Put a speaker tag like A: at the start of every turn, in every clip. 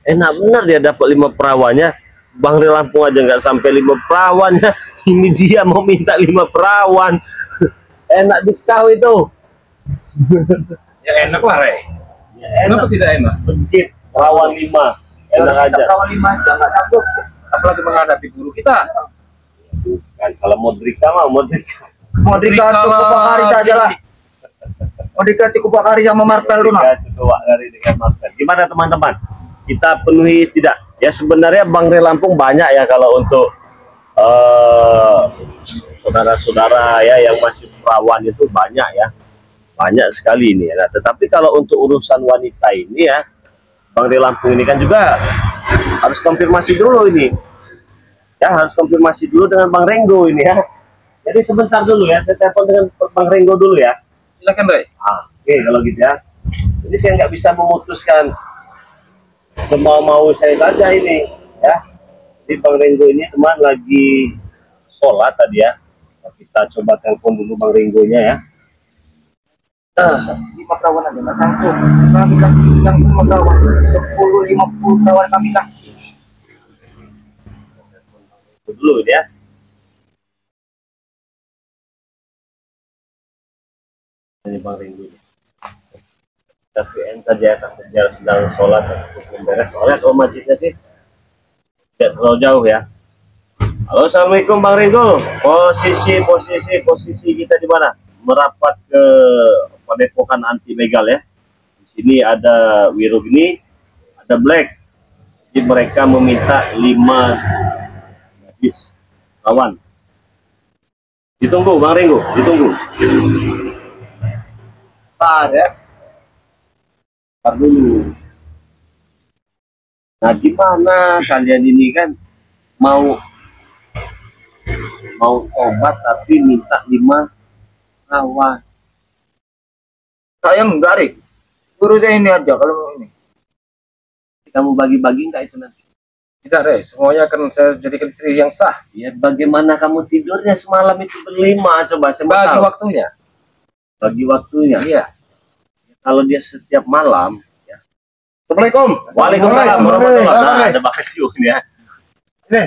A: Enak benar dia dapat 5 perawannya. Bang Ri Lampung aja nggak sampai 5 perawannya. Ini dia mau minta 5 perawan. Enak di kau itu.
B: Ya enak lah, Rey.
A: Ya,
B: Kenapa
A: enak.
B: tidak enak?
A: Sedikit perawan 5. Enak aja.
C: Perawan 5 aja nggak sanggup.
B: Apalagi menghadapi guru kita.
A: Kan kalau Modrika mah Modrika.
C: Modrika cukup Bakari saja lah. Modrika cukup Bakari sama Marvel Luna.
A: Modrika cukup dari dengan Marvel. Gimana teman-teman? Kita penuhi tidak? Ya sebenarnya Bang Ri Lampung banyak ya kalau untuk saudara-saudara ya yang masih perawan itu banyak ya. Banyak sekali ini. Nah, tetapi kalau untuk urusan wanita ini ya, Bang Ri Lampung ini kan juga harus konfirmasi dulu ini. Ya, harus konfirmasi dulu dengan Bang Renggo ini ya. Jadi sebentar dulu ya, saya telepon dengan Bang Renggo dulu ya.
B: Silakan, Rey.
A: Oke, kalau gitu ya. Jadi saya nggak bisa memutuskan semau-mau saya saja ini ya. Jadi Bang Renggo ini teman lagi sholat tadi ya. Kita coba telepon dulu Bang Renggonya ya.
C: 5 perawan aja nggak sanggup. Kami kasih yang 5 perawan. 10-50 perawan kami kasih.
A: Dulu ya. Ini Bang Renggo ini. Kita VN saja ya, dia sedang sholat untuk memberes. Soalnya kalau masjidnya sih tidak terlalu jauh ya. Halo, assalamualaikum Bang Renggo. Posisi kita di mana? Merapat ke Padepokan anti begal ya. Di sini ada Wirugni, ada Black. Jadi mereka meminta 5 gadis lawan. Ditunggu Bang Renggo, ditunggu. Bentar ya. Bentar dulu. Nah, gimana kalian ini kan mau obat tapi minta 5 lawan.
C: Saya enggak, Rik. Suruh saya ini aja kalau ini.
A: Kamu bagi-bagi enggak itu nanti?
B: Tidak, Rey. Semuanya akan saya jadikan istri yang sah.
A: Ya bagaimana kamu tidurnya semalam itu berlima? Coba saya mau
B: Bagi
A: tahu.
B: waktunya.
A: Bagi waktunya.
B: Iya.
A: Kalau dia setiap malam ya.
C: Assalamualaikum.
A: Waalaikumsalam warahmatullahi wabarakatuh. Nah, ada Bang Renggo ya.
C: Ini,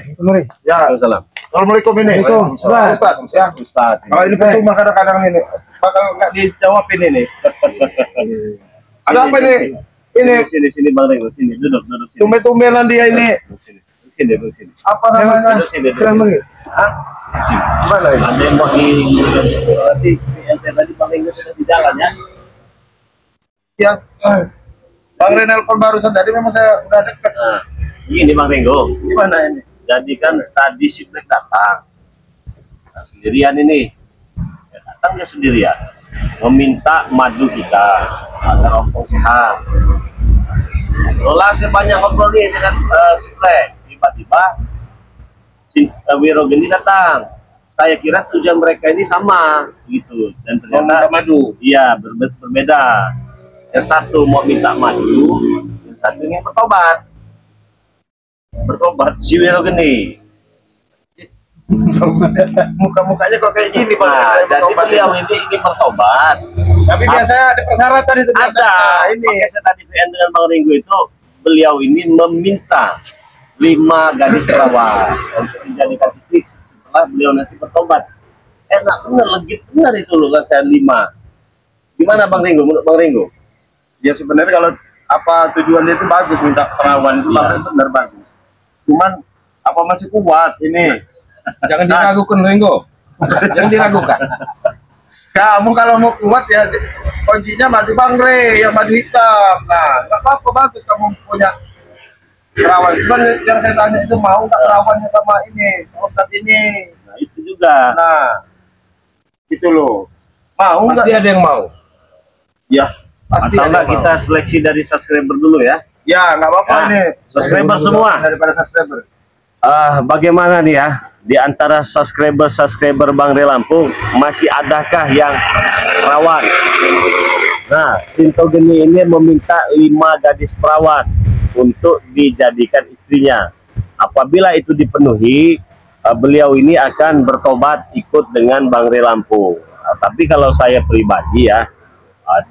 C: ya.
A: Waalaikumsalam.
C: Assalamualaikum ini.
B: Waalaikumsalam.
C: Ustaz. Ya.
A: Ustaz.
C: Kalau ini percuma kadang-kadang ini bakal nggak dijawab ini. Ada apa ini? Ini
A: Sini Bang Renggo, sini duduk sini.
C: tumben-tumbenan dia ini.
A: Duduk sini.
C: Apa namanya?
A: Duduk sini.
C: Hah?
A: Sini.
C: Gimana ini?
A: Ada yang mau di yang saya tadi Bang Renggo sudah di jalan ya.
C: Ya. Bang Ren nelpon barusan tadi memang saya udah deket.
A: Nah, ini Bang Renggo.
C: Gimana ini?
A: Jadi kan tadi si Black datang. Nah, sendirian ini. Ya, datang dia sendirian. Meminta madu kita agar ompong sehat. Lola sebanyak ngobrol nih dengan si Black. Tiba-tiba si Wirogeni datang. Saya kira tujuan mereka ini sama gitu. Dan ternyata
C: madu.
A: iya berbeda. Yang satu mau minta madu, yang satu ingin bertobat. Bertobat si Wirogeni.
C: Muka-mukanya kok kayak gini, Pak.
A: Nah, jadi beliau ini ingin bertobat.
C: Tapi biasanya ada persyaratan itu biasa.
A: Ada.
C: Ini.
A: Makanya saya tadi VN dengan Bang Renggo itu, beliau ini meminta 5 gadis perawan untuk dijadikan istri setelah beliau nanti bertobat. Enak bener, legit bener itu loh saya 5. Gimana Bang Renggo? Menurut Bang Renggo?
C: Ya sebenarnya kalau apa tujuannya itu bagus minta perawan itu benar bagus. Cuman apa masih kuat ini?
B: Jangan diragukan, Renggo. Jangan diragukan.
C: Kamu kalau mau kuat ya kuncinya madu Bang Re yang madu hitam. Nah, nggak apa-apa bagus kamu punya perawan. Cuman yang saya tanya itu mau nggak perawannya sama ini, Ustadz ini.
A: Nah, itu juga.
C: Nah, itu loh. Mau
B: Pasti
C: nggak?
B: ada yang mau.
C: Ya,
B: Pasti
A: Atau
B: ada
A: enggak
B: yang
A: kita seleksi dari subscriber dulu ya.
C: ya nggak apa-apa
A: Nah,
C: ini.
A: subscriber semua.
C: Daripada subscriber.
A: Bagaimana nih ya di antara subscriber Bang Ri Lampung masih adakah yang perawan? Nah, Sinto Geni ini meminta 5 gadis perawan untuk dijadikan istrinya. Apabila itu dipenuhi, beliau ini akan bertobat ikut dengan Bang Ri Lampung. Tapi kalau saya pribadi ya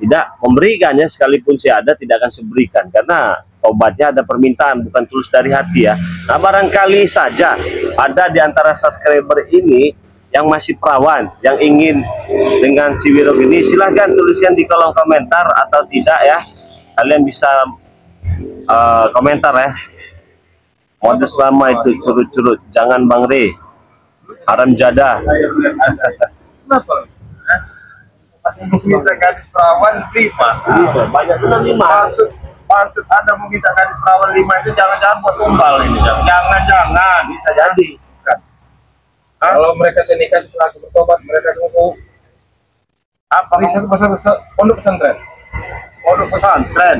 A: tidak memberikannya, sekalipun saya ada tidak akan saya berikan karena tobatnya ada permintaan, bukan tulus dari hati ya. Nah, barangkali saja ada di antara subscriber ini yang masih perawan, yang ingin dengan si Wirog ini, silahkan tuliskan di kolom komentar atau tidak ya. Kalian bisa komentar ya. Modus lama itu curut-curut, jangan Bang Re, haram jadah.
C: Kenapa? Minta gadis perawan 5.
A: Banyak benar 5.
C: Maksud Anda mau minta gadis perawan 5 itu jangan-jangan buat tumbal ini. Jangan.
A: Bisa jadi.
B: Kalau mereka senikah setelah aku bertobat, mereka tunggu
C: Apa?
B: riset pondok pesantren.
C: Pondok pesantren.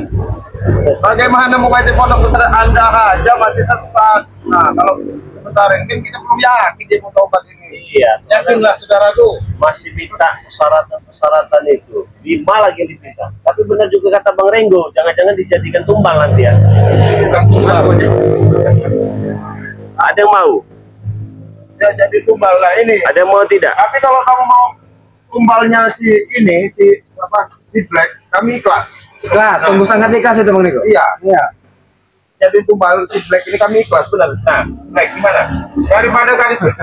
C: Bagaimana mau baca pondok pesantren? Anda aja masih sesat. Nah, kalau sebentar ini kita belum yakin dia mau tobat ini.
A: Iya,
B: Yakinlah saudaraku.
A: masih minta persyaratan itu 5 lagi yang diminta. Tapi benar juga kata Bang Renggo, jangan-jangan dijadikan tumbal nanti ya. Ada yang mau?
C: Ya jadi tumbal lah ini.
A: Ada yang mau tidak?
C: Tapi kalau kamu mau tumbalnya si Black, kami ikhlas.
D: Ikhlas, sungguh sangat ikhlas itu Bang Niko.
C: Iya. Jadi tumbal si Black ini kami ikhlas benar. Nah, Black gimana? Daripada gadis kayak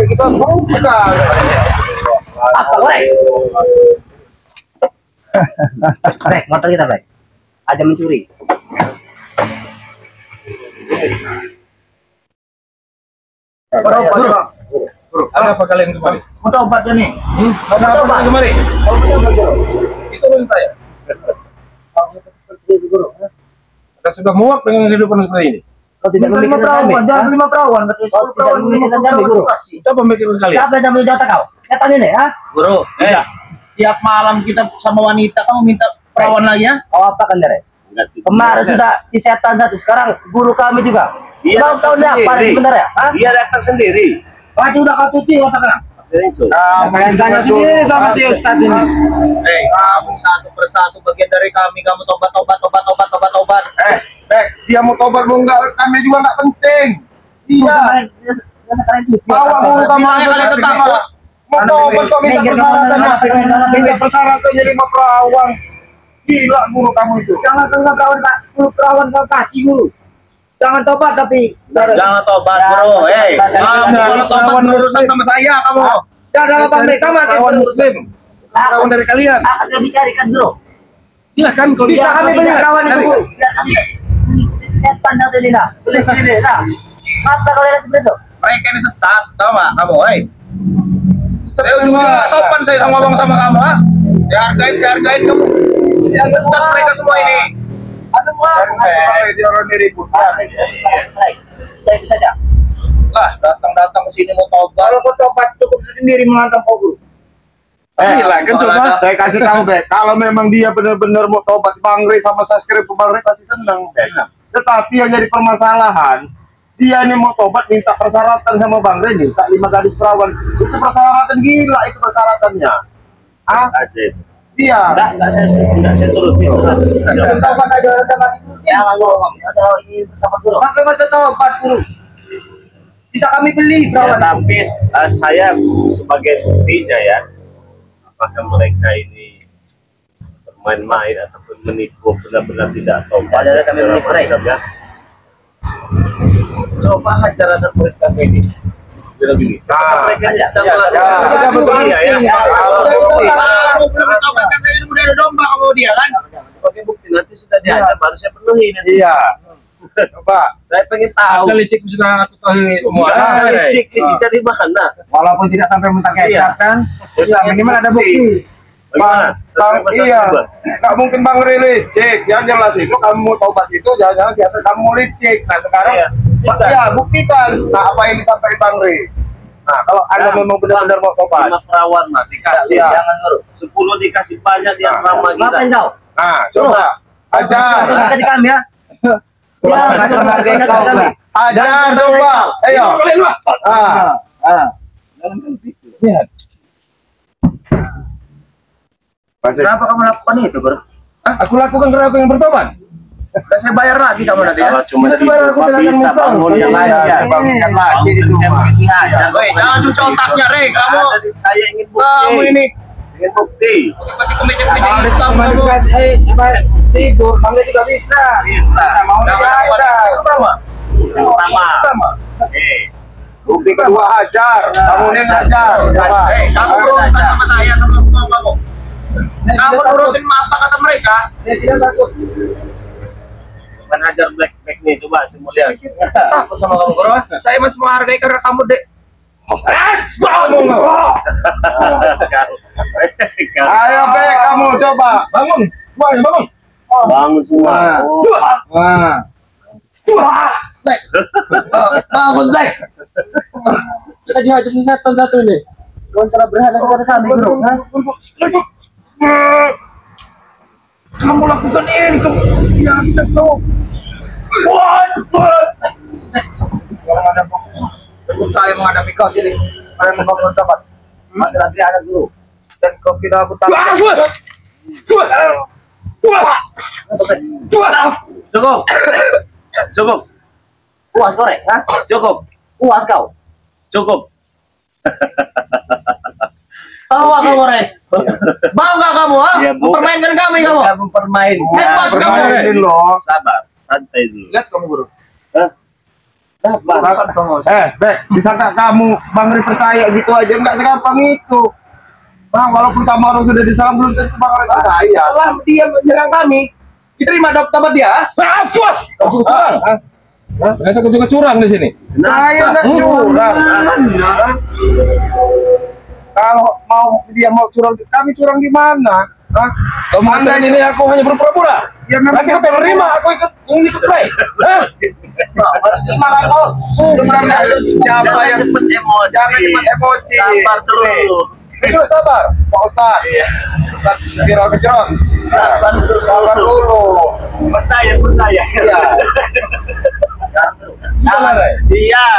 C: gitu, bukan.
D: Apa, Black? Black, motor kita, Black. Ada mencuri.
C: Guru.
B: Kenapa kalian kembali?
D: Mau obatnya nih.
B: Kenapa kalian kembali? Itu urusan saya. Kita sudah muak dengan kehidupan seperti ini.
D: Kau tidak memikirkan kami.
E: Jangan 5 perawan, berarti
D: Kau
E: 10
D: tidak
E: perawan
D: memikirkan kami, Guru.
B: Coba memikirkan kalian.
D: Siapa yang namanya kau? Setan ini, ha?
E: Guru, tiap malam kita sama wanita, kamu minta perawan lagi ya?
D: Kau apa kan, Dere? Kemarin sudah si setan satu, sekarang guru kami juga.
A: Dia
D: Kau tahu
A: datang
D: apa
A: sendiri.
D: sebenarnya? Hah?
A: Dia datang sendiri.
E: Pasti udah kau tuti katakan.
D: Kalian tanya sendiri sama si Ustadz ini.
E: Kamu satu persatu bagian dari kami, kamu tobat.
C: Black, dia mau tobat mau enggak, kami juga enggak penting. Iya. Bawa guru kamu
E: Bilangnya kalian tetap
C: mau tobat kok minta persyaratannya. Minta persyaratannya 5 perawan. Gila guru kamu itu.
E: Jangan 5 perawan, 10 perawan kau kasih guru. Jangan tobat tapi.
B: Jangan tobat, bro. Kamu kalau tobat berurusan sama saya, kamu.
E: Jangan apa mereka masih
B: Kawan muslim. Kawan dari kalian.
D: Akan kami carikan dulu.
B: Silahkan kalau
E: bisa kami beli perawan itu guru.
D: Setan satu ini, nah. Tulis sendiri, nah. Masa kau lihat seperti itu?
B: mereka ini sesat, tahu nggak kamu, hei? Serius juga sopan saya ngomong sama kamu, ha? Saya hargain kamu. Yang sesat mereka semua ini.
C: Ada dia orang diribut.
D: Saya itu saja.
B: Lah, datang ke sini mau tobat.
E: Kalau kau tobat cukup sendiri menghantam kau guru.
B: Gila kan coba.
C: Saya kasih tahu, Bek, kalau memang dia benar-benar mau tobat, Bang Re sama subscribe Bang Re pasti senang, Bek. Tetapi yang jadi permasalahan, dia ini mau tobat minta persyaratan sama Bang Re, minta 5 gadis perawan. Itu persyaratan gila, itu persyaratannya. Ah, iya.
A: Enggak saya turutin.
E: Tobat aja udah nggak diikuti.
D: Jangan ngomong. Kalau ini pertama guru.
E: Pakai masa tobat guru. Bisa kami beli
A: Ya,
E: perawan.
A: tapi saya sebagai buktinya ya, apakah mereka ini bermain-main ataupun menipu, benar-benar tidak tahu.
D: Ada kami menipu, Rey.
A: Ya. Coba hajar anak murid kami ini. Bilang gini, mereka ini sedang melakukan
C: betul.
A: iya ya.
E: Udah domba kamu dia kan.
A: Sebagai bukti nanti sudah diajar, baru saya penuhi nanti.
C: Iya. Coba.
A: Saya pengen tahu.
B: Ada licik sudah aku tahu semua.
A: Licik dari mana?
D: Walaupun tidak sampai muntah kecap kan.
A: Ya,
D: minimal ada bukti.
A: Bagaimana?
C: Iya, nggak mungkin Bang Re licik. Yang jelas itu kamu mau tobat itu jangan-jangan siasat kamu mau licik. Nah sekarang,
A: Iya.
C: buktikan. Nah apa yang disampaikan Bang Re? Nah kalau Anda memang benar-benar mau tobat,
A: 5 perawan lah dikasih.
C: Iya.
D: Jangan guru.
A: 10 dikasih banyak dia selama kita.
D: Ngapain kau?
C: nah coba ajar,
D: Tadi kami ya. Ya, kami.
C: ajar coba. Ayo. Masih.
D: Kenapa kamu lakukan itu, guru?
B: Aku lakukan karena aku yang bertobat.
D: Dan saya bayar lagi kamu nanti ya.
A: Kalau cuma
B: Nanti
A: tidur,
B: baru aku
A: Pak,
B: tidak akan
A: bisa
B: menyesal.
A: bangun yang lain
C: Iya,
A: ya.
C: bangunkan lagi itu mah.
E: Jangan cuci otaknya, Re. Kamu
A: Saya ingin bukti.
C: Kamu ini
A: Ingin bukti.
E: pakai kemeja-kemeja hitam kamu.
C: tidur, Bang Rey juga bisa.
A: Bisa.
C: Nah, mau
B: Yang
C: ada.
B: pertama.
A: Pertama. Oke.
C: Bukti kedua hajar, bangunin hajar. Coba.
B: Kamu berurusan sama saya sama kamu. Kamu nurutin apa kata mereka?
C: Saya tidak takut.
A: Bukan hajar black nih, coba simulasi.
B: Takut sama kamu, bro. Saya masih menghargai karena kamu, Dek.
C: Ayo Bek, kamu coba.
B: Bangun. Semuanya bangun.
A: Bangun semua.
B: Dek. Bangun, Dek.
D: Kita dihajar setan satu ini. Kau cara berhadapan kepada kami, bro.
B: Kamu lakukan ini, kamu. Ya, tidak tahu.
C: Saya menghadapi kau sini. Kalian membangun tempat.
D: Maka nanti ada guru.
C: Dan kau tidak aku takut.
A: Cukup. Cukup.
D: Puas korek, ha?
A: Cukup.
D: Puas kau.
A: Cukup.
D: Tawa kamu, Rey. Mau nggak kamu, ha?
A: Ya, bukan.
D: Mempermainkan kami kamu.
A: Kita mempermainkan.
D: Hebat kamu.
C: Permainin loh.
A: Sabar, santai dulu.
B: Lihat kamu, bro.
A: Hah? Sabar.
C: Bek, disangka kamu Bang Rey percaya gitu aja, nggak segampang itu. Bang, walaupun kamu orang sudah diserang belum tentu Bang Rey percaya. Setelah dia menyerang kami, diterima dapat dia.
B: Awas! Kau juga curang. Ternyata kau juga curang di sini.
C: Saya nggak curang. Kalau mau curang, kami curang di mana? Hah?
B: Kau mengatakan ini aku hanya berpura-pura.
C: Ya memang
B: Nanti kau menerima aku ikut play. Hah?
C: Gimana kau? Siapa yang
A: cepet emosi?
C: Jangan cepat emosi.
A: Sabar dulu.
B: Saya sudah sabar.
C: Pak Ustaz.
A: Iya.
C: Ustaz Kiro-Kiro.
A: Sabar dulu.
C: Sabar dulu.
A: Percaya.
C: Iya.
B: Sabar, Rey.
A: Iya.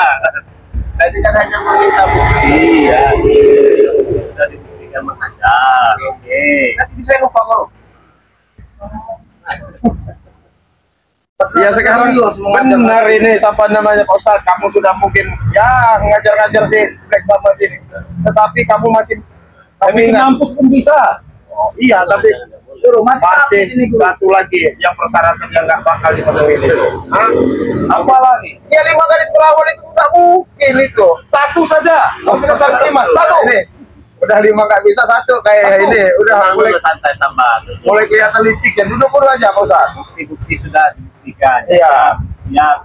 A: Tadi kan hanya meminta bukti. Iya. Sudah dibuktikan menghajar. Oke.
C: Nanti bisa lupa bro. Ya sekarang benar ini siapa namanya Pak Ustadz, kamu sudah mungkin ya ngajar-ngajar sih Black sama sini, tetapi kamu masih
B: Kami
C: ingat.
B: kampus pun bisa.
C: Oh, iya tapi masih satu lagi yang persyaratan yang nggak bakal dipenuhi itu. Hah?
B: Apa lagi?
C: Ya 5 garis pelawan itu nggak mungkin itu.
B: Satu saja. Kau tidak sampai 5. Satu.
C: Ini udah 5 nggak bisa satu kayak ini udah
A: Tenang
C: mulai
A: dulu, santai, sabar.
C: mulai kelihatan licik ya, duduk dulu aja Pak Ustadz.
A: Bukti-bukti sudah dibuktikan.
C: Iya.
A: Ya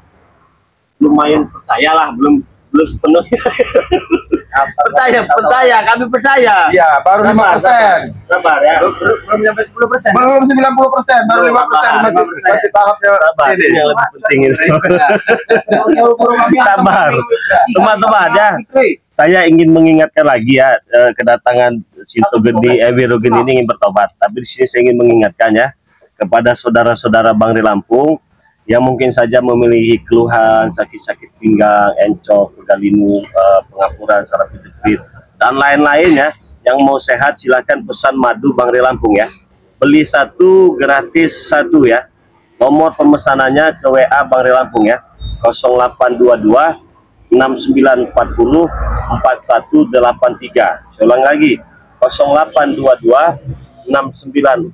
A: lumayan percayalah, belum sepenuhnya. percaya, kami percaya.
C: Iya, baru 5%.
A: Sabar ya.
D: Belum sampai 10%.
C: Belum 90%, baru 5%, masih tahapnya
A: Sabar,
C: ini.
A: ini yang lebih penting itu. Sabar. Teman-teman ya, saya ingin mengingatkan lagi ya, kedatangan Sinto Geni, Wiro Geni ini ingin bertobat. Tapi di sini saya ingin mengingatkan ya kepada saudara-saudara Bang Rey Lampung yang mungkin saja memiliki keluhan sakit-sakit pinggang, encok, pegalinu, pengapuran, saraf kejepit dan lain-lain ya. Yang mau sehat silakan pesan madu Bang Rey Lampung ya. Beli 1 gratis 1 ya. Nomor pemesanannya ke WA Bang Rey Lampung ya. 0822 6940 4183. Saya ulang lagi 0822 6940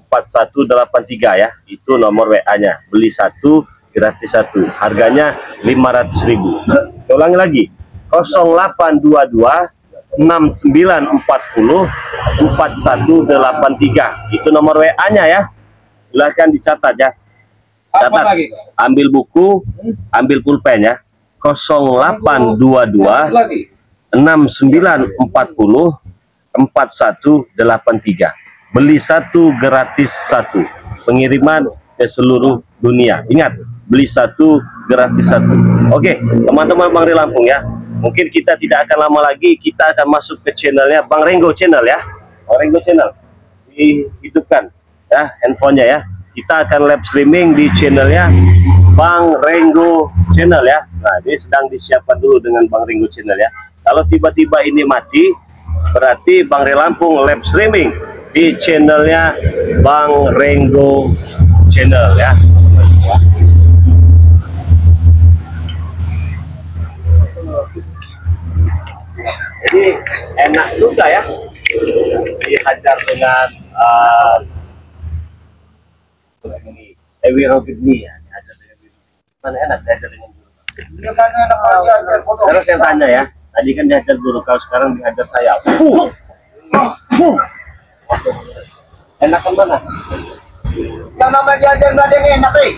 A: 4183 ya. Itu nomor WA-nya. Beli 1 gratis 1. Harganya 500.000. Saya ulangi lagi 0822 6940 4183. Itu nomor WA-nya ya. Silahkan dicatat ya.
B: Apa
A: Catat.
B: lagi?
A: Ambil buku, ambil pulpen ya. 0822
B: Lagi.
A: 6940 4183. Beli 1 gratis 1. Pengiriman ke seluruh dunia. Ingat, beli 1 gratis 1. Oke, teman-teman Bang Rey Lampung ya. Mungkin kita tidak akan lama lagi, kita akan masuk ke channelnya Bang Renggo Channel ya. Bang Renggo Channel dihidupkan ya handphonenya ya. Kita akan live streaming di channelnya Bang Renggo Channel ya. Nah, ini sedang disiapkan dulu dengan Bang Renggo Channel ya. Kalau tiba-tiba ini mati, berarti Bang Rey Lampung live streaming di channelnya Bang Renggo Channel ya. Jadi enak juga ya dihajar dengan Ewiro Gini ya, diajar dengan Ewiro. Mana enak diajar dengan guru.
C: Dia kan enak aja bodoh.
A: Sekarang saya tanya ya, tadi kan diajar guru kau, sekarang diajar saya. Enakan mana?
D: Yang namanya diajar nggak ada yang enak, Rey.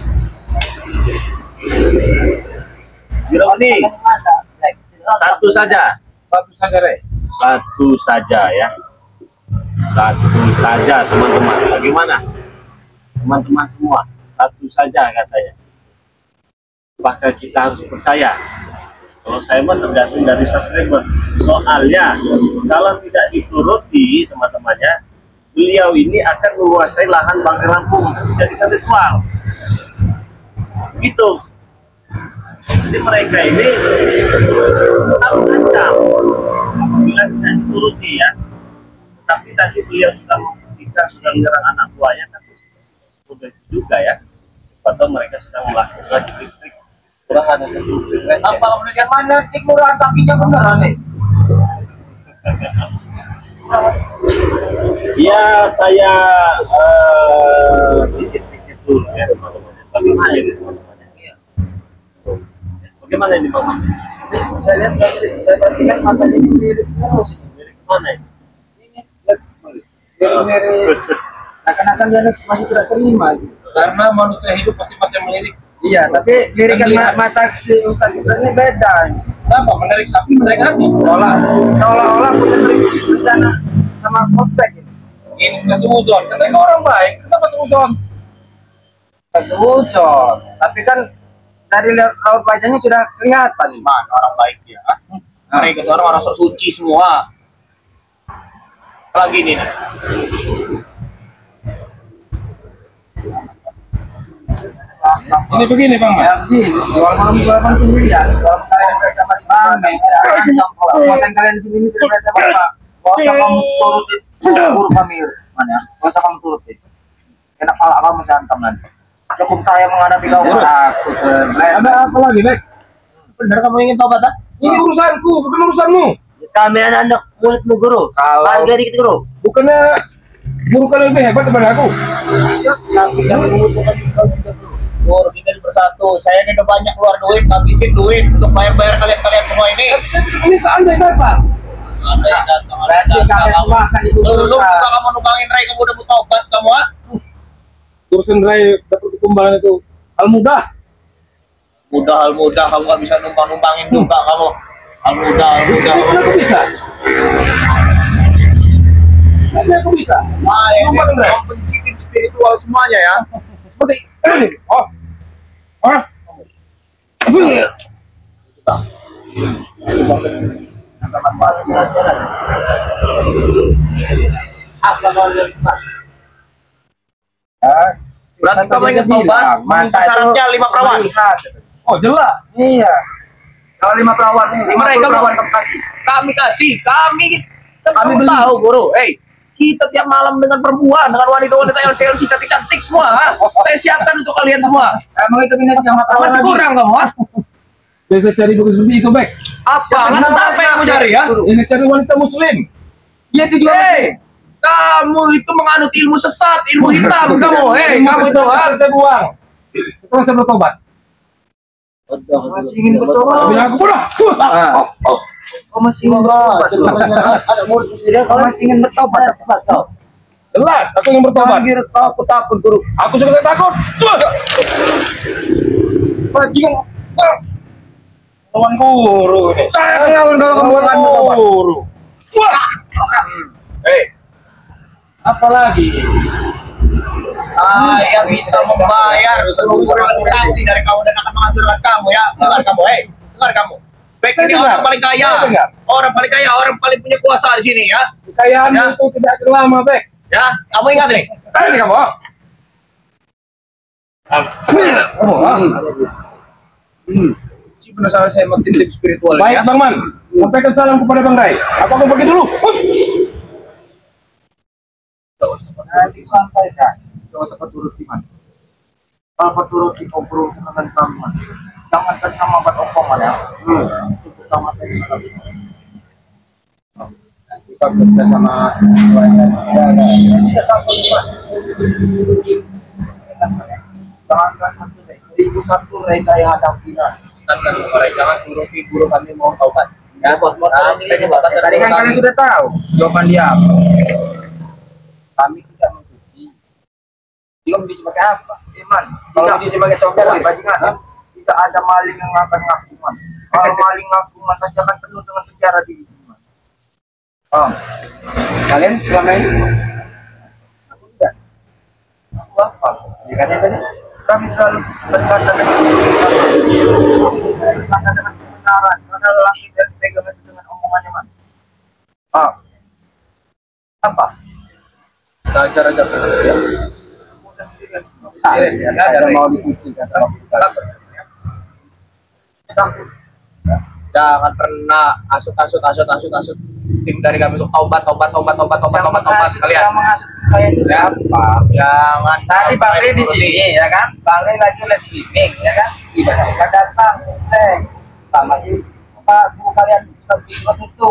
A: Bironi, satu saja.
B: Satu saja deh.
A: Satu saja ya. Satu saja teman-teman. Bagaimana? Teman-teman semua, satu saja katanya. Apakah kita harus percaya? Kalau saya mah tergantung dari subscriber. Soalnya kalau tidak dituruti teman-temannya, beliau ini akan menguasai lahan Bangre Lampung, dijadikan ritual. Gitu. Jadi mereka ini terancam apabila tidak dituruti ya. Tapi tadi beliau sudah membuktikan, sudah menyerang anak buahnya, tapi sudah juga ya. Atau mereka sedang melakukan trik-trik murahan atau trik receh.
D: Apa yang mana tik murahan kakinya beneran nih?
A: Ya saya dikit-dikit dulu ya teman-teman. Bagaimana ini teman-teman? Bagaimana ini Bang?
D: Saya lihat, saya perhatikan matanya ini mirip terus.
A: Mirip kemana ini?
D: Ini mirip. Akan-akan dia masih tidak terima. Gitu.
B: Karena manusia hidup pasti mati melirik.
D: Iya, tapi lirikan mata si Ustaz Gibran ini beda.
B: Kenapa? Menarik sapi, menarik hati.
D: Seolah-olah punya rencana sama komplek ini.
B: Ini sudah seuzon. Mereka orang baik. Kenapa seuzon?
D: Seujud, tapi kan dari raut wajahnya sudah kelihatan.
E: Mana orang baik dia? Mereka itu orang sok suci semua. Lagi nih.
B: Ini begini Bang Mas.
D: Ya, begini, jual malam sendirian. Kalau kalian bersama di mana? Konten kalian di sini ini tidak berarti apa? Gak usah kamu turutin guru kami, mana? Gak usah kamu turutin. Kena pala kamu santam nanti. Cukup saya menghadapi kau. Takut.
B: Ada apa lagi, Bek?
E: Bener kamu ingin tobat ah?
B: Ini urusanku, bukan urusanmu.
D: Kami anak mulutmu guru. Harga dikit guru.
B: Bukannya guru kalian lebih hebat daripada aku.
D: Tapi kami membutuhkan kau juga guru.
E: Guru kita ini bersatu. Saya ini udah banyak keluar duit, ngabisin duit untuk bayar kalian semua ini.
B: Tapi saya tidak minta Anda yang datang.
E: Anda yang datang,
D: Berarti kalian semua akan
E: Belum
D: dikuburkan.
E: juga kamu numpangin Ray, kamu udah mau tobat kamu ah?
B: Urusan Rai dapat ketumbalan itu hal mudah.
E: Hal mudah kamu nggak bisa numpangin juga kamu. Hal mudah.
B: Tapi aku bisa. Tapi aku bisa.
E: Nah, ini kamu pencitin spiritual semuanya ya.
B: Seperti ini. Oh. Oh.
D: Apa kau lihat?
E: Berarti kamu ingin tobat, minta syaratnya 5 perawan.
B: Oh, jelas.
D: Iya. Kalau 5 perawan,
E: Mereka
D: perawan kamu kasih.
E: Kami kasih, kami
D: Kami beli.
E: tahu guru. Kita tiap malam dengan perempuan, dengan wanita-wanita LCLC cantik-cantik semua. Ha? Saya siapkan untuk kalian semua.
D: Emang itu minat yang perawan
E: Masih
D: lagi?
E: kurang kamu, ha?
B: Biasa cari bagus seperti itu, Bek.
E: Apa? Lantas apa yang kamu cari ya?
B: Ini cari wanita muslim.
D: Iya itu juga.
E: Kamu itu menganut ilmu sesat, ilmu hitam kamu. Kamu itu
B: harus saya buang. Setelah saya bertobat.
D: Masih ingin bertobat.
B: Bilang aku bodoh.
D: Kau masih ingin bertobat. Ada murid sendiri. Kau masih ingin bertobat. Kau.
B: Jelas, aku ingin bertobat.
D: Panggil kau, aku takut guru.
B: Aku juga takut.
D: Bajingan.
B: Lawan guru nih.
D: Saya lawan kalau kamu akan bertobat.
B: Guru. Wah. Apalagi?
E: saya bisa membayar seluruh transaksi dari kamu dan akan menghancurkan kamu ya. Dengar kamu, dengar kamu. Baik,
B: Saya
E: ini
B: dengar.
E: orang paling kaya,
B: Saya dengar.
E: orang paling kaya, orang paling punya kuasa di sini ya.
B: Kekayaan
E: Ya.
B: itu tidak akan lama, Bek.
E: Ya, kamu ingat nih.
B: Ini kamu.
E: Si penasaran saya makin tip spiritual
B: Baik,
E: ya.
B: Bang Man. Sampaikan salam kepada Bang Rai. Aku akan pergi dulu.
D: Nanti sampaikan. Kau sempat turut di mana? Kalau turut di kompro dengan kamu, jangan kena mabat omongan ya. Itu sama saya. Nanti kalau kita sama kita Jangankan satu Rey, 1001 Rey saya hadapi lah.
B: Standar orang jangan guru kami mau taubat.
D: Ya bos,
B: ini
D: tadi kan kalian sudah tahu jawaban dia apa. Kami tidak mencuci. Dia mencuci pakai apa? Iman. Kalau mencuci pakai copet lagi bajingan. Tidak ada maling yang akan ngakuman. Kalau maling ngakuman saja akan penuh dengan penjara di sini. Oh, kalian selama ini? Aku tidak. Aku apa? Ya kan tadi kami selalu berkata dengan kebenaran. Karena lelaki dan pegangan dengan omongannya man. Ah, apa?
B: Ajar-ajar ya.
D: Ada mau dipuji kan?
B: Jangan pernah asut tim dari kami untuk taubat kalian.
D: Yang menghasut saya itu siapa?
B: Jangan
D: Tadi Bang Rey di sini ya kan? Bang Rey lagi live streaming ya kan? Tiba-tiba datang selesai sama si Pak guru kalian seperti itu.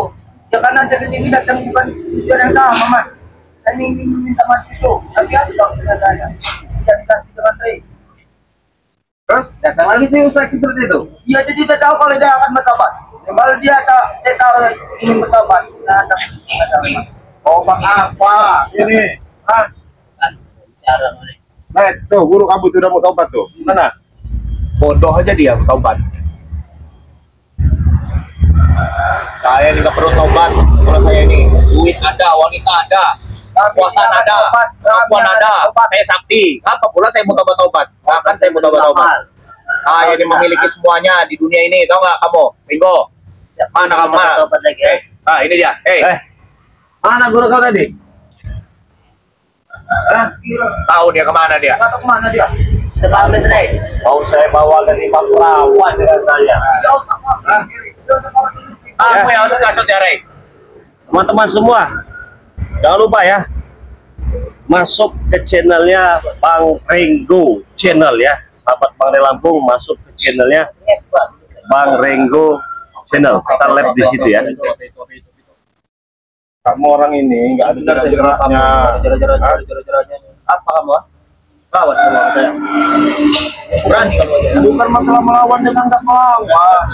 D: Ya karena saya kesini datang bukan tujuan yang sama man. Saya ingin minta mati itu. Tapi apa dong dengan saya? Tidak dikasih dengan Rey. Terus datang lagi si Ustaz itu. Dia jadi tidak tahu kalau dia akan bertobat. Kalau dia tak, saya tahu ingin bertobat. Nah,
C: Obat apa? Ini. Hah? Tuh, guru kamu sudah mau taubat tuh. Mana?
B: Bodoh aja dia taubat. Saya ini nggak perlu taubat. Kalau saya ini duit ada, wanita ada, kekuasaan ada, kemampuan ada. Saya sakti. Apa pula saya mau taubat? Bahkan saya mau taubat. Saya ini memiliki semuanya di dunia ini. Tahu nggak kamu? Ringo. Mana kamu? Ini dia. Mana guru kau tadi? Tahu dia kemana dia?
D: Atau kemana dia?
A: Mau saya bawa ke 5 perawan dengan saya.
B: Kamu yang usah kasut ya, Rey.
A: Teman-teman semua, jangan lupa ya, masuk ke channelnya Bang Renggo channel ya, sahabat Bang Rey Lampung, masuk ke channelnya Bang Renggo channel. Kita live di situ ya.
C: Kamu orang ini nggak ada jerak-jeraknya.
B: Apa kamu? Lawan sama saya. Berani kamu aja.
C: Bukan masalah melawan dengan nggak melawan.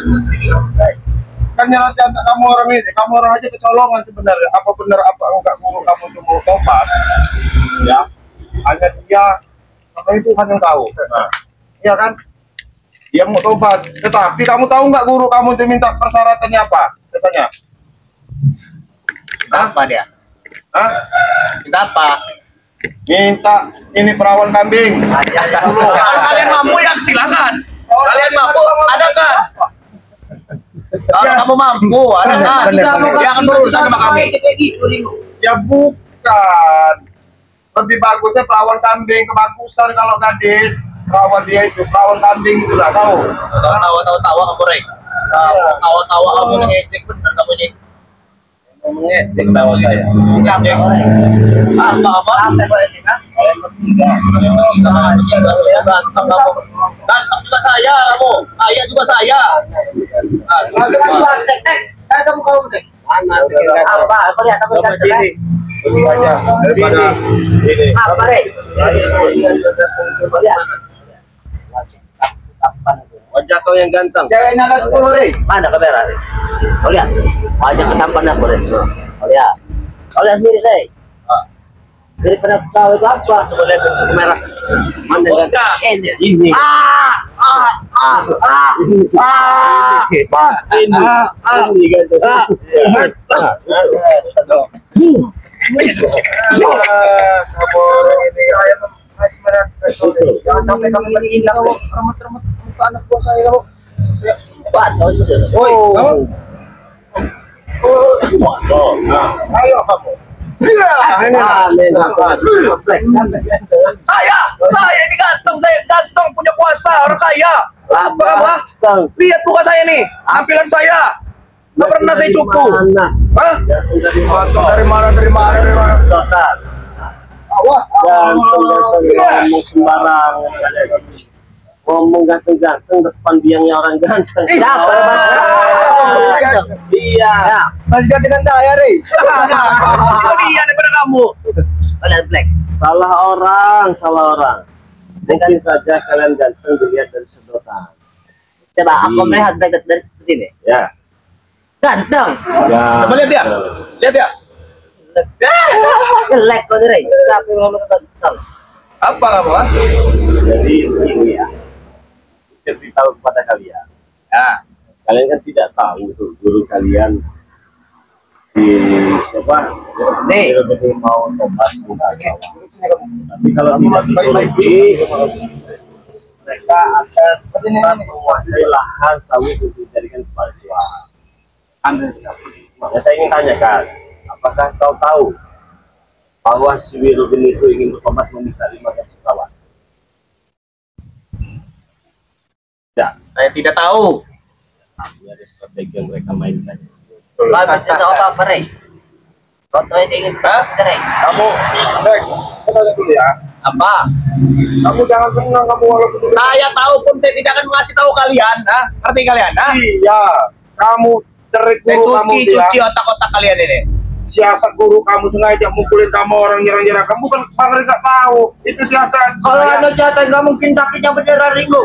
C: Kan nyerah jantak kamu orang ini, kamu orang aja kecolongan sebenarnya. Apa benar apa enggak guru kamu itu mau tobat? Ya, hanya dia, karena itu kan yang tahu. Nah, iya kan? Dia mau tobat, tetapi kamu tahu nggak guru kamu itu minta persyaratannya apa? Katanya.
B: Apa dia?
C: Hah?
B: Minta apa?
C: Minta ini perawan kambing.
B: Kalau kalian mampu ya silakan. Kalian mampu, ada kan? Kalau kamu mampu, ada kan? Dia akan berurusan sama kami.
C: Ya bukan. Lebih bagusnya perawan kambing, kebagusan kalau gadis. Perawan dia itu, perawan kambing itu lah tahu.
B: Tawa kamu, Rey. Tawa kamu ngecek bener kamu nih. Ngecek tawa saya. Ngecek. Apa? Ganteng juga saya kamu. Kaya juga saya.
D: Kamu kau deh.
B: Mana?
D: Apa? Aku lihat aku
A: Coba sini.
C: Ini aja. Daripada ini.
D: Apa deh?
A: Wajah kau yang ganteng.
D: Ceweknya ada 10 Rey. Mana kamera Rey? Kau lihat. Wajah ketampan aku Rey. Kau lihat. Kau lihat sendiri Rey. Jadi pernah tahu itu apa?
A: Coba lihat ke kamera. Mana yang ganteng? Ini. Ini ganteng.
C: Kamu ini saya masih berat. Jangan sampai kamu berhilang remut-remut muka anak buah saya kamu. Woi, kamu. Saya kamu.
B: Saya ini ganteng, saya ganteng, punya kuasa, orang kaya. Apa kamu? Lihat muka saya nih, tampilan saya. Nggak pernah saya cupu. Hah? Dari mana?
C: Awas.
A: Ngomong sembarang. Ngomong ganteng-ganteng depan biangnya orang ganteng. Iya.
D: Masih ganti dengan saya Rey.
B: Itu dia daripada kamu.
D: Kau lihat Black.
A: Salah orang. Mungkin saja kalian ganteng dilihat dari sedotan.
D: Coba aku melihat dari seperti ini.
A: Ya.
D: Ganteng.
A: Ya.
B: Coba lihat dia. Lihat dia.
D: Jelek kok Dre. Tapi belum ganteng.
B: Apa kamu? Ah?
A: Jadi ini ya. Saya beritahu kepada kalian.
B: Ya.
A: Kalian kan tidak tahu tuh guru kalian si siapa?
D: Nih.
A: Dia mau tobat bukan sawah. Tapi kalau tidak dituruti, mereka akan menguasai lahan sawit untuk dijadikan tempat jual. Ya, saya ingin tanyakan, apakah kau tahu bahwa si Wirudin itu ingin bertobat meminta 5 juta? Ya,
B: Saya tidak tahu.
A: ini ada strategi yang mereka mainkan.
D: Bapak tidak apa-apa Dre. Foto ini ingin Dre.
C: Kamu, Bek, saya tanya dulu ya.
B: Apa?
C: Kamu jangan senang kamu walaupun
B: Saya tahu pun saya tidak akan mengasih tahu kalian. Ah, ngerti kalian? Ah?
C: iya, kamu cerit
B: Saya
C: guru kamu dia.
B: cuci otak-otak kalian ini.
C: Siasat guru kamu sengaja mukulin kamu orang nyerang-nyerang kamu kan Bang Ri nggak tahu itu siasat.
D: Kalau ada siasat nggak mungkin sakitnya beneran Ringo.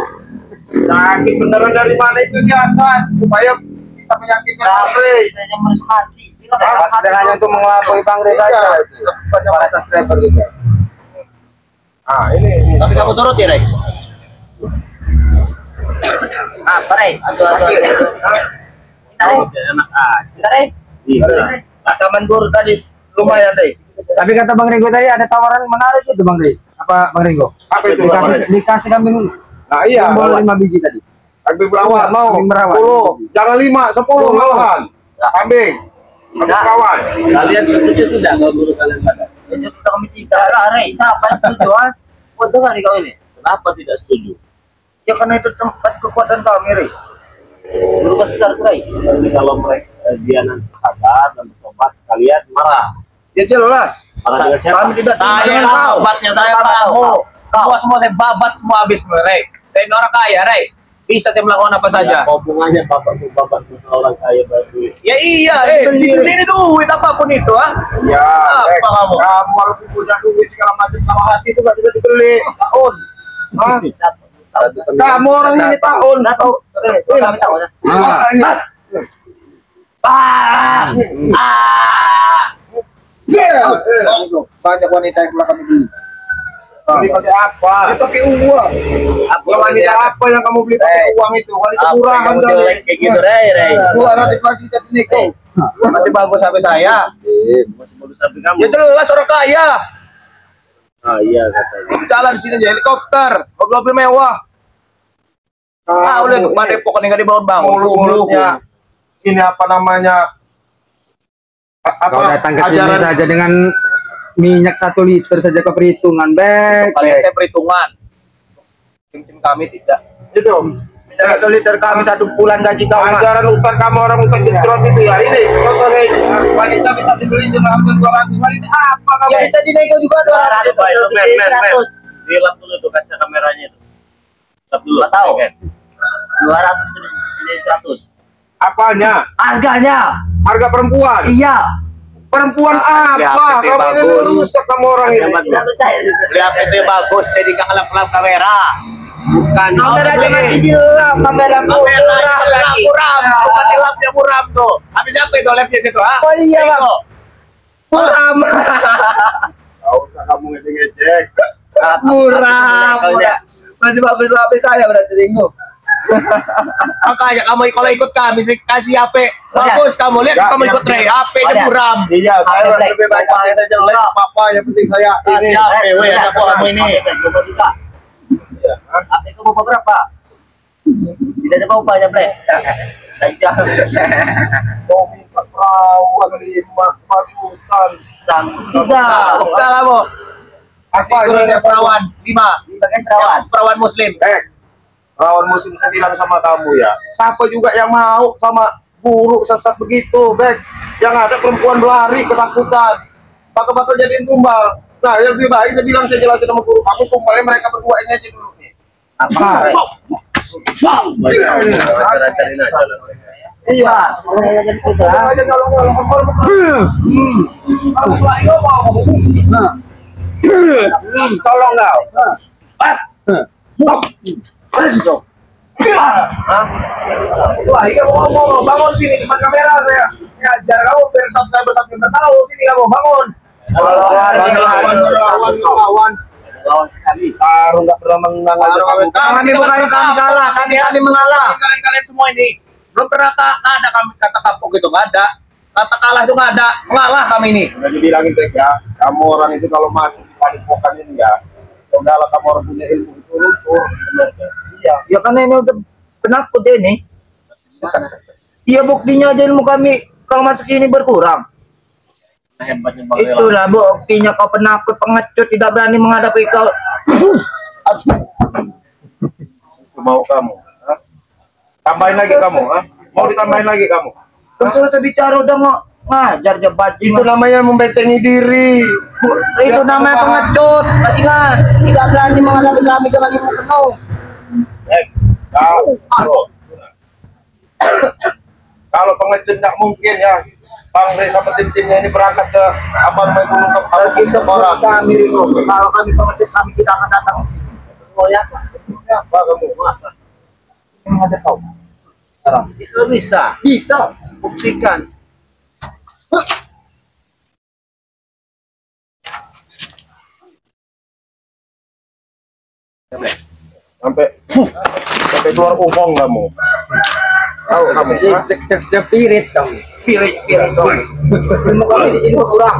C: sakit beneran dari mana itu siasat supaya bisa menyakitkan Bang Ri.
D: Saya menusuk hati.
C: Sederhananya untuk mengelabui Bang Ri saja. Para subscriber juga. Ah ini.
B: Tapi kamu turut ya, Rey?
D: Apa Dre? Aduh.
A: Enak aja.
D: Dre.
A: Iya.
C: Taman guru tadi lumayan deh.
F: Tapi kata Bang Ringo tadi ada tawaran menarik itu Bang Ri. Apa Bang Ringo?
C: Apa itu?
F: Dikasih kambing
C: Nah iya.
F: jambol 5 biji tadi.
C: Kambing berawan mau.
F: Kambing berawan.
C: 10. Jangan 5, 10 malahan. Kambing. Kambing berawan.
A: Kalian setuju tidak kalau guru kalian pada?
D: Itu kami tidak lah Dre. Siapa yang setuju ah? Untuk kali kau ini.
A: Kenapa tidak setuju?
D: Ya karena itu tempat kekuatan kami Dre. Guru besar Dre.
A: Tapi kalau mereka dia nanti sadar dan bertobat, kalian marah.
C: Ya jelas.
A: Marah dengan siapa?
C: Kami tidak
B: Saya
C: dengan
B: tahu
C: kau.
B: obatnya, saya
D: Kau
B: tahu.
D: tahu.
B: Semua saya babat semua habis, Rey. Saya ini orang kaya, Rey. Bisa saya melakukan apa saja.
A: Ya, hubungannya bapak orang kaya berduit.
B: Ya iya, ini duit apapun itu, ah.
C: Ya,
B: Apa kamu?
C: Kamu walaupun punya duit segala macam kalau hati itu nggak bisa dibeli. Tahun. Hah? Kamu orang ini tahun. Tahu.
D: Kami tahu.
C: Banyak wanita yang pernah kami beli. Beli pakai apa? Pakai uang.
B: Apa
C: Wanita apa yang kamu beli pakai uang itu? Wanita murahan
B: kamu jelek kayak gitu, Rey, Rey.
C: 200 masih bisa dinikah.
B: Masih bagus sampai saya.
A: Masih bagus sampai kamu.
B: Ya jelas orang kaya.
A: Ah iya katanya.
B: Jalan di sini aja helikopter, mobil mewah. Ah, udah tuh mana Depok nggak dibangun-bangun.
C: Mulut-mulutnya ini apa namanya?
F: Kau datang ke sini saja dengan minyak 1 liter saja ke perhitungan, Bek.
B: Kalian saya perhitungan. Tim kami tidak.
C: Itu.
F: Minyak 1 liter kami 1 bulan gaji kau. Mas.
C: Ajaran utang kamu orang utang jetrot itu ya. Ini contohnya wanita bisa dibeli dengan harga 200. Wanita apa kamu?
D: Ya bisa dinego juga 200.
A: Men. Dilap dulu tuh kaca kameranya itu. Dilap dulu.
D: Nggak tahu.
A: Kan?
D: 200 itu sini 100.
C: Apanya?
D: Harganya.
C: Harga perempuan.
D: Iya.
C: Perempuan
B: Ya,
C: apa?
B: PT
C: Kamu ini
B: bagus.
C: rusak kamu orang ini.
D: Tidak percaya.
B: Lihat itu bagus, jadi nggak kelap-kelap kamera. Bukan.
D: Kameranya masih dilap, kamera
B: Kamera
D: lagi.
B: muram, bukan di lapnya muram tuh. Habis apa itu lapnya gitu, ah?
D: Oh iya, Bang.
B: Tengok.
D: Muram.
C: Gak usah kamu ngejek-ngejek.
D: Muram.
F: Masih bagus saya berarti Ringo.
B: Makanya kamu kalau ikut kami sih kasih HP bagus kamu lihat
C: Ya,
B: kamu
C: ya,
B: ikut Rey
D: ya.
B: HP-nya
D: Ada.
B: muram.
C: Iya, saya
D: Black.
C: lebih baik hati saya jelek apa yang penting saya ini.
B: Kasih HP, weh ada kamu ini.
D: Coba juga. HP kamu berapa? Tidak ada upahnya, Bre. Aja.
C: Mau minta perawan 5 bagusan.
D: Tidak.
B: Buka kamu. Kasih
C: Apa
B: terus
C: ini?
B: ya perawan 5.
D: Dipakai perawan.
B: Perawan muslim.
C: Perawan musim saya bilang sama kamu ya. Siapa juga yang mau sama buruk sesat begitu, Bek? Yang ada perempuan berlari ketakutan. Bakal jadiin tumbal. Nah, yang lebih baik saya bilang saya jelasin sama guru kamu tumbalnya mereka berdua ini aja dulu nih.
D: Apa, Bre?
A: Cariin aja lah.
C: Iya.
D: Mulai aja gitu,
C: Kalau
D: ah.
C: aja kalau kalau lagi ngomong.
F: Tolong kau.
D: Ada situ.
E: Wah, iya ngomong, bangun sini depan kamera saya. Ya, ajar kamu biar subscriber tahu sini kamu bangun.
A: Lawan sekali.
C: Baru nggak pernah menang aja kamu.
E: Kami bukannya kami kalah, kami mengalah. Kalian semua ini belum pernah ada kami kata kapok gitu, nggak ada. Kata kalah itu nggak ada, mengalah kami ini.
C: Udah dibilangin Bek ya, kamu orang itu kalau masih dipanik-pakan ini ya, udahlah kamu orang punya ilmu itu luntur. Iya.
D: Ya karena ini udah penakut deh nih. Iya buktinya aja ilmu kami kalau masuk sini berkurang.
A: Hebatnya Bang Rela.
D: Itulah buktinya kau penakut, pengecut, tidak berani menghadapi kau.
C: Mau kamu? Ha? Tambahin lagi kamu? Ha? Mau ditambahin lagi kamu?
D: Kan selesai bicara udah mau ngajar dia bajingan.
C: Itu namanya membentengi diri.
D: Itu namanya pengecut, bajingan. Tidak berani menghadapi kami dengan ilmu penuh.
C: Kalau pengecut nggak mungkin ya. Bang Rey sama tim-timnya ini berangkat ke apa namanya gunung ke
D: Kita
C: orang.
D: kami Rino. Kalau kami pengecut kami tidak akan datang ke sini. Oh ya,
C: Apa kamu?
D: memang ada kau. Sekarang
A: Itu bisa.
D: bisa.
A: Buktikan.
C: Sampai keluar ungkong kamu. Tahu kamu? Ha?
F: Cek pirit kamu.
D: Pirit kau. Ilmu kami di sini berkurang.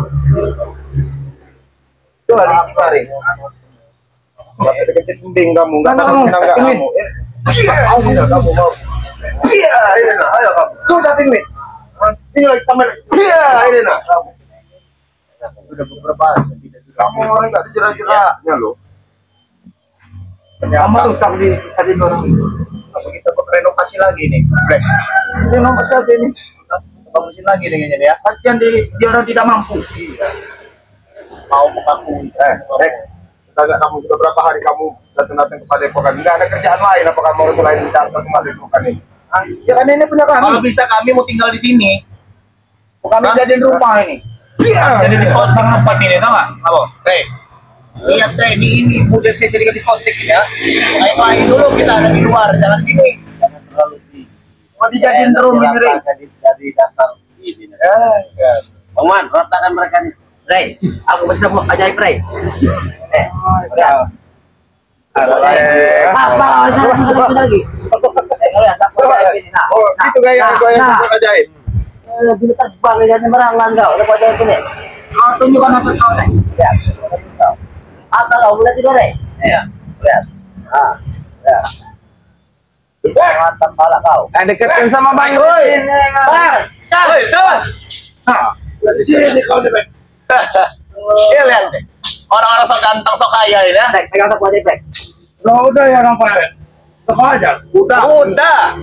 D: Coba dikari.
C: Sampai dikecil kembing kamu. Nggak
D: Mana
C: tahu
D: kamu?
C: menang nggak
D: Pingin.
C: kamu? Ini kamu mau? Iya, ini nah, ayo kamu.
D: Sudah pingin.
C: Ini lagi tambah. Iya, ini nah. Kamu.
A: Udah beberapa
C: Kamu orang nggak ada jerak-jeraknya loh.
E: Kamu harus tadi dorong. Apa kita renovasi lagi nih? Black.
D: Renovasi aja ini.
E: Bagusin lagi nih kayaknya ya.
D: Kasihan dia orang tidak mampu.
E: Mau mengaku.
C: Rek, kita nggak kamu sudah berapa hari kamu datang-datang ke Padepokan? Nggak ada kerjaan lain apa kamu harus lain datang ke Padepokan ini?
D: Ya kan ini punya
E: Kalau
D: kami.
E: bisa kami mau tinggal di sini.
D: Kami jadiin rumah ini.
E: Jadi diskotik tempat ini, tau nggak? Apa? Rey, lihat saya di ini, udah saya jadikan diskotik ya. Main-main dulu kita ada di luar, jangan di sini.
A: jangan terlalu tinggi.
D: Mau dijadiin room ini, Rey.
A: Dari dasar ini. Bang Man, ratakan mereka nih.
D: Rey, aku bisa buat ajaib, Rey. Lihat. Apa? Satu lagi. Lihat, aku ajaib ini. Nah,
C: Oh, gitu gaya yang ajaib.
D: Bila terbang dari merangan kau, lepas dari sini. Kau tunjukkan apa kau, Rey. Lihat. Apa kau boleh tiga, Rey?
E: Iya.
D: Lihat. Lihat. Bisa mantap pala kau.
F: Dekatkan sama Bang Roy.
E: Woi, sabar. Sini kau nih, Bek. Iya, lihat deh. Orang-orang sok ganteng, sok kaya ini ya.
D: Bek, pegang aku ajaib, Bek.
F: Lo udah ya orang Pak. Apa aja?
E: Udah.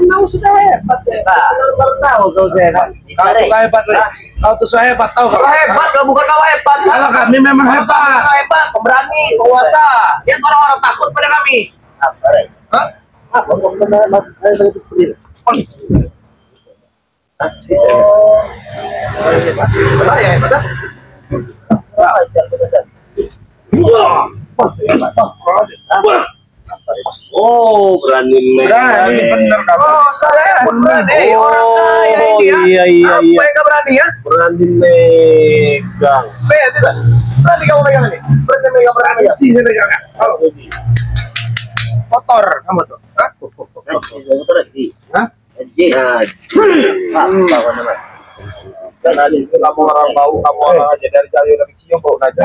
D: Mau sudah hebat ya. Baru tahu kau hebat.
F: Kau tuh hebat, Le. Kau tuh saya hebat tahu kau.
E: Kau hebat, kau bukan kau hebat.
F: Kalau kami memang hebat.
E: Kau hebat, kau berani, kau kuasa. Lihat orang-orang takut pada kami.
D: Apa, Rey?
E: Hah?
D: Apa kau benar seperti itu?
E: Benar ya hebat, ah?
A: Oh, berani
C: Berani bener kamu.
E: Oh, saya berani. Orang kaya ini ya.
A: Iya, iya,
E: Apa
A: iya.
E: yang gak berani ya?
A: Berani megang.
E: Tidak. Berani kamu pegang ini. Berani megang berani ya. Motor kamu tuh. Hah?
A: Nah,
C: Kamu orang bau, kamu orang aja dari jauh dari cium bau aja.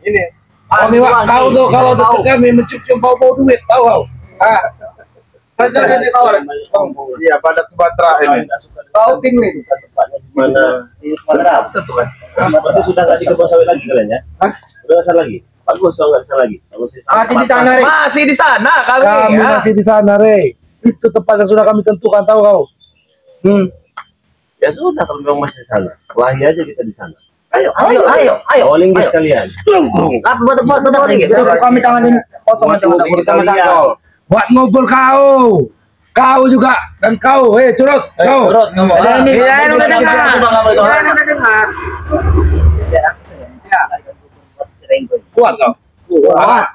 C: Ini.
F: Kami kau tuh kalau dekat kami mencium bau-bau duit tahu kau.
C: Ada ini kawan. Iya, pada Sumatera ini.
D: Kau pingin.
A: mana?
F: Tentu kan.
A: Berarti sudah nggak di kebun sawit lagi kalian ya?
F: Hah?
A: Udah nggak salah lagi. Bagus kalau nggak salah lagi. Bagus sih.
D: Masih di sana, Rey.
E: Masih di sana kami.
F: Kami
E: ya.
F: masih di sana, Rey. Itu tempat yang sudah kami tentukan tahu kau.
A: Ya sudah kalau memang masih di sana. Kelahi aja kita di sana.
D: Ayo.
A: Oh, linggis kalian.
D: Apa buat ringgit?
F: Kami tanganin kosong aja bersama Cangkol.
G: Buat ngobrol kau juga dan kau, curut, kau.
B: Turut kamu.
D: Iya,
B: Udah dengar.
G: Kuat kau.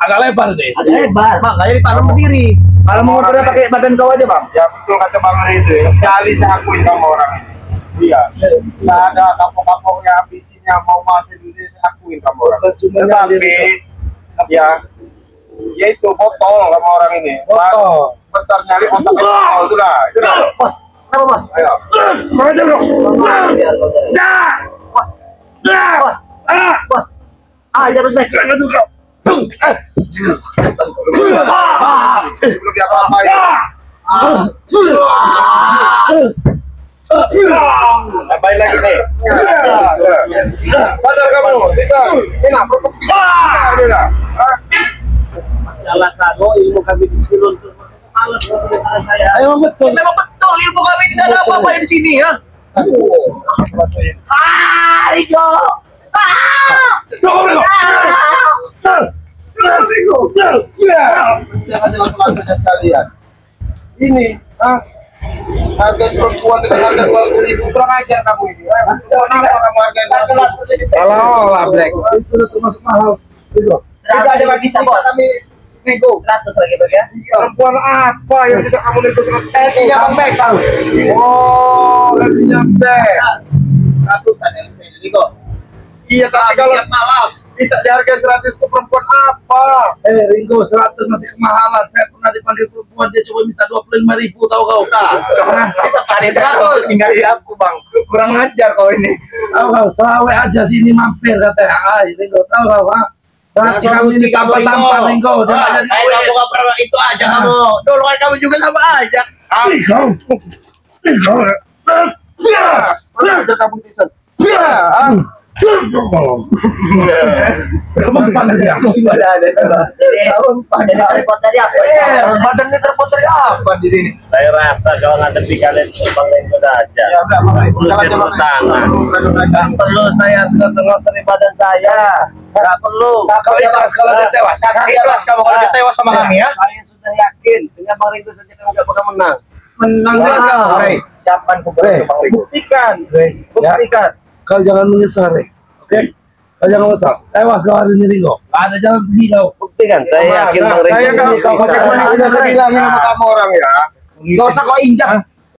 G: Agak lebar deh.
D: Lebar.
B: Makanya ditanam berdiri.
F: Kalau mau ngobrol pakai badan kau aja, Bang.
C: Ya betul kata Bang Ray itu ya. Kali saya akuin kamu orang ini. Iya. Nggak ada kapok-kapoknya ambisinya mau masuk dulu saya akuin kamu orang. Tetapi ya itu botol kamu orang ini.
G: Botol.
C: Besar nyali otak botol itu dah. Itu dah.
D: Bos, kenapa bos?
C: Ayo.
G: Mana bro?
D: Bos, bos. Bos, baik.
C: Belum diapa-apain. Tambahin lagi nih. Sadar kamu, bisa. Ini perut. Udah.
A: Masalah sago ilmu kami di sini untuk males pemerintahan saya.
G: Ayo betul.
B: Memang betul ilmu kami tidak ada apa-apa di sini ya.
D: Rico.
C: Jangan langsung saja sekalian. Ini, harga perempuan dengan harga 200.000 kurang ajar kamu ini. Kenapa kamu harga 200.000?
F: Kalau lah Black.
G: Itu udah termasuk mahal.
D: Tidak ada lagi
C: Bisa
D: bos.
C: kami nego.
D: 100 lagi bos ya.
C: Perempuan apa yang bisa kamu nego 100.000?
D: Tidak Bang Bek.
C: Oh, gajinya back.
B: Ratusan yang saya jadi kok.
C: Iya, tapi kalau
B: Tiap malam.
C: bisa dihargai 100 ke perempuan apa?
G: Ringo 100 masih kemahalan. Saya pernah dipanggil perempuan dia cuma minta 25.000 tahu kau.
B: Kita kasih 100.
F: Tinggal di aku, Bang. Kurang ajar kau ini.
G: Tahu kau selawe aja sini mampir katanya. Ringo tahu kau, Pak. Berarti
B: Jangan
G: kami ini
B: sebut
G: tanpa Ringo. Dia nggak jadi
B: kamu
G: duit.
B: nggak pernah itu aja kamu. Dulu kan kamu juga sama aja.
G: Ringo.
C: Mana ajar kamu bisa?
G: Kemana dia?
D: Gimana ada? Jadi repot dari apa?
F: Badannya terbuat dari apa di sini?
A: Saya rasa kalau ngadepi kalian Bang Ringo aja.
C: Ya udah, Bang Ray.
A: Usir tangan.
G: Nggak perlu saya harus ngotor-ngotor di badan saya. Nggak perlu.
F: Kau ikhlas kalau dia tewas.
B: Ikhlas kamu kalau dia tewas sama kami ya.
A: Saya sudah yakin dengan Bang Ringo saja kamu nggak bakal menang.
F: Menang dia sekarang, Ray.
D: Siapkan kuburan Bang Rico.
A: Buktikan, buktikan.
G: Kau jangan menyesal, Oke? Kau jangan menyesal. Tewas kau hari ini Ringo. Nggak ada jalan pergi kau.
A: Buktikan. Saya yakin Bang Ringo
C: Saya kalau
A: bisa.
C: kau saya bilangin sama kamu orang ya.
F: Kau tak kau injak.